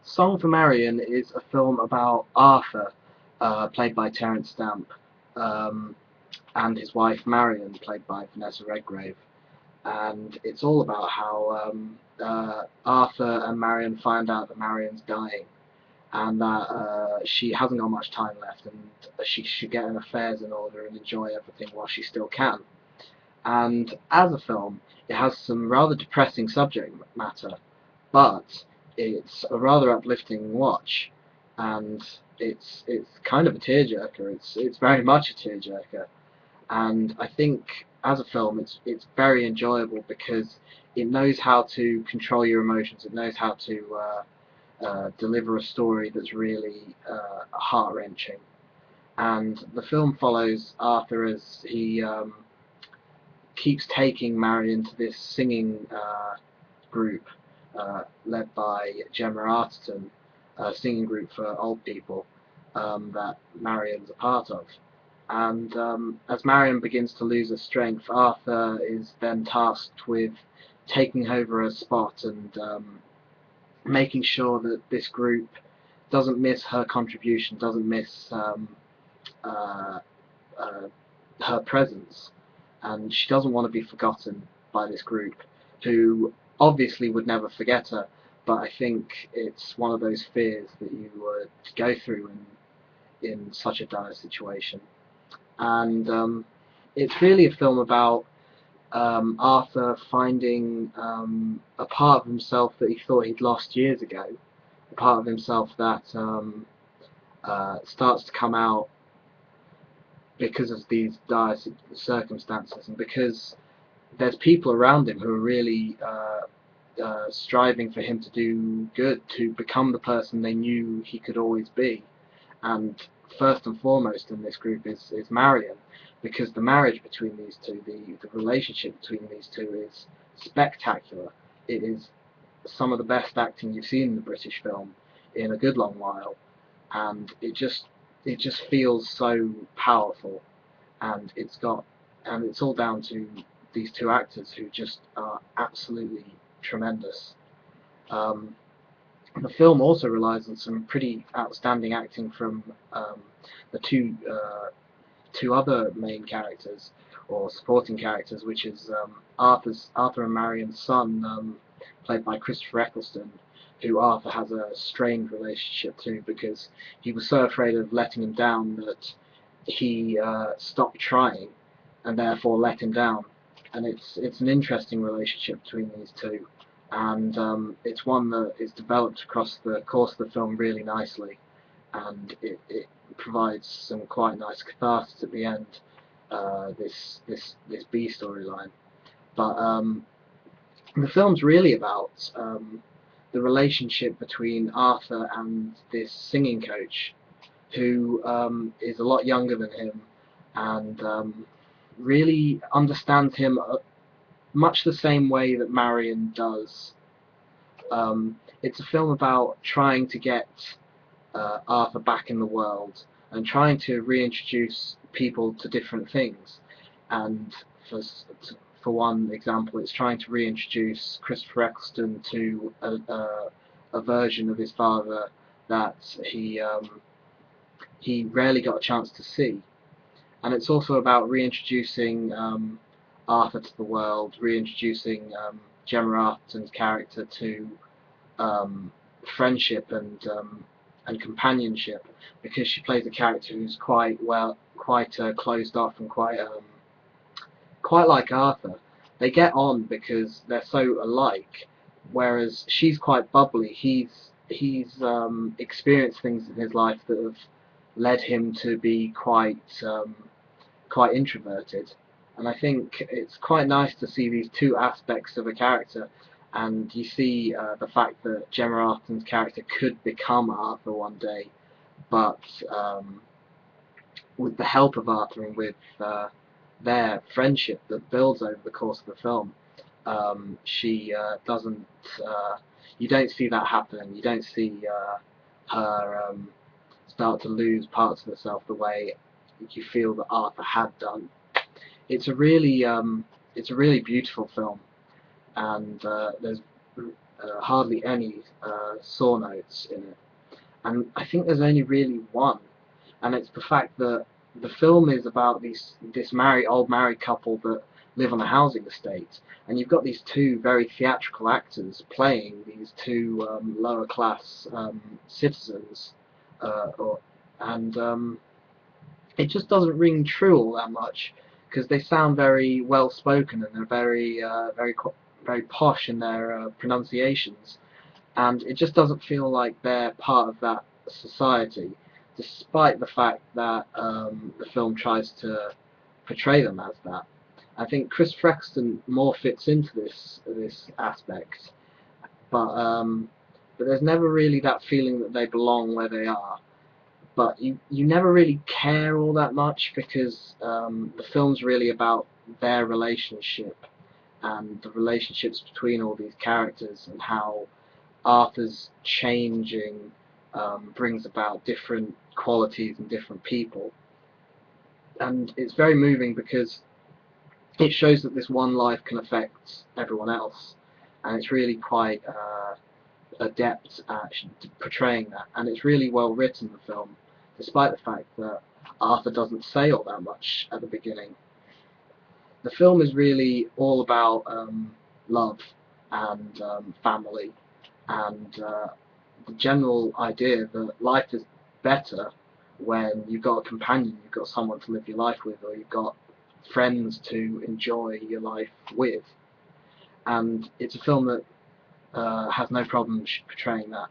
Song for Marion is a film about Arthur, played by Terence Stamp, um, and his wife Marion, played by Vanessa Redgrave. And it's all about how Arthur and Marion find out that Marion's dying, and that she hasn't got much time left, and she should get her affairs in order and enjoy everything while she still can. And as a film, it has some rather depressing subject matter, but it's a rather uplifting watch, and it's kind of a tearjerker. It's very much a tearjerker, and I think as a film, it's very enjoyable because it knows how to control your emotions. It knows how to deliver a story that's really heart wrenching. And the film follows Arthur as he keeps taking Marion to this singing group led by Gemma Arterton, a singing group for old people that Marion's a part of. And as Marion begins to lose her strength, Arthur is then tasked with taking over her spot and making sure that this group doesn't miss her contribution, doesn't miss uh, uh, her presence, and she doesn't want to be forgotten by this group, who obviously would never forget her, but I think it's one of those fears that you would go through in such a dire situation. And it's really a film about Arthur finding a part of himself that he thought he'd lost years ago, a part of himself that starts to come out because of these dire circumstances, and because there's people around him who are really striving for him to do good, to become the person they knew he could always be. And first and foremost in this group is Marion, because the marriage between these two, the relationship between these two is spectacular. It is some of the best acting you've seen in the British film in a good long while, and it just feels so powerful, and it's all down to these two actors who just are absolutely tremendous. Um, the film also relies on some pretty outstanding acting from the two other main characters or supporting characters, which is Arthur and Marion's son, played by Christopher Eccleston, who Arthur has a strained relationship to because he was so afraid of letting him down that he stopped trying and therefore let him down. And it's an interesting relationship between these two, and it's one that is developed across the course of the film really nicely, and it provides some quite nice catharsis at the end. This B storyline, but the film's really about the relationship between Arthur and this singing coach, who is a lot younger than him, and really understands him much the same way that Marion does. It's a film about trying to get Arthur back in the world and trying to reintroduce people to different things. And for one example, it's trying to reintroduce Christopher Eccleston to a version of his father that he rarely got a chance to see. And it's also about reintroducing Arthur to the world, reintroducing Gemma Arterton's character to friendship and companionship, because she plays a character who's quite closed off and quite like Arthur. They get on because they're so alike, whereas she's quite bubbly. He's experienced things in his life that have led him to be quite introverted, and I think it's quite nice to see these two aspects of a character. And you see the fact that Gemma Arterton's character could become Arthur one day, but with the help of Arthur and with their friendship that builds over the course of the film, she doesn't. You don't see that happening. You don't see her start to lose parts of herself the way you feel that Arthur had done. It's a really beautiful film, and there's hardly any sore notes in it. And I think there's only really one, and it's the fact that the film is about this old married couple that live on a housing estate, and you've got these two very theatrical actors playing these two lower class citizens, or, and it just doesn't ring true all that much because they sound very well spoken and they're very posh in their pronunciations, and it just doesn't feel like they're part of that society, despite the fact that the film tries to portray them as that. I think Chris Frexton more fits into this aspect, but there's never really that feeling that they belong where they are. But you never really care all that much because the film's really about their relationship and the relationships between all these characters and how Arthur's changing brings about different qualities in different people, and it's very moving because it shows that this one life can affect everyone else, and it's really quite adept at portraying that, and it's really well written, the film, despite the fact that Arthur doesn't say all that much at the beginning. The film is really all about love and family, and the general idea that life is better when you've got a companion, you've got someone to live your life with, or you've got friends to enjoy your life with. And it's a film that has no problem portraying that,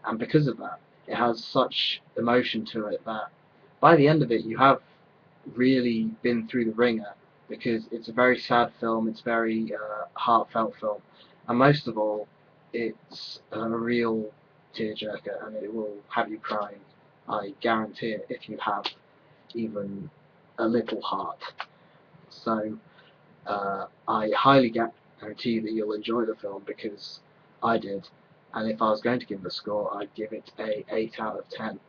and because of that, it has such emotion to it that by the end of it, you have really been through the ringer, because it's a very sad film, it's a very heartfelt film, and most of all, it's a real tearjerker, and it will have you crying. I guarantee it if you have even a little heart. So I highly guarantee that you'll enjoy the film because I did, and if I was going to give it a score, I'd give it a 8 out of 10.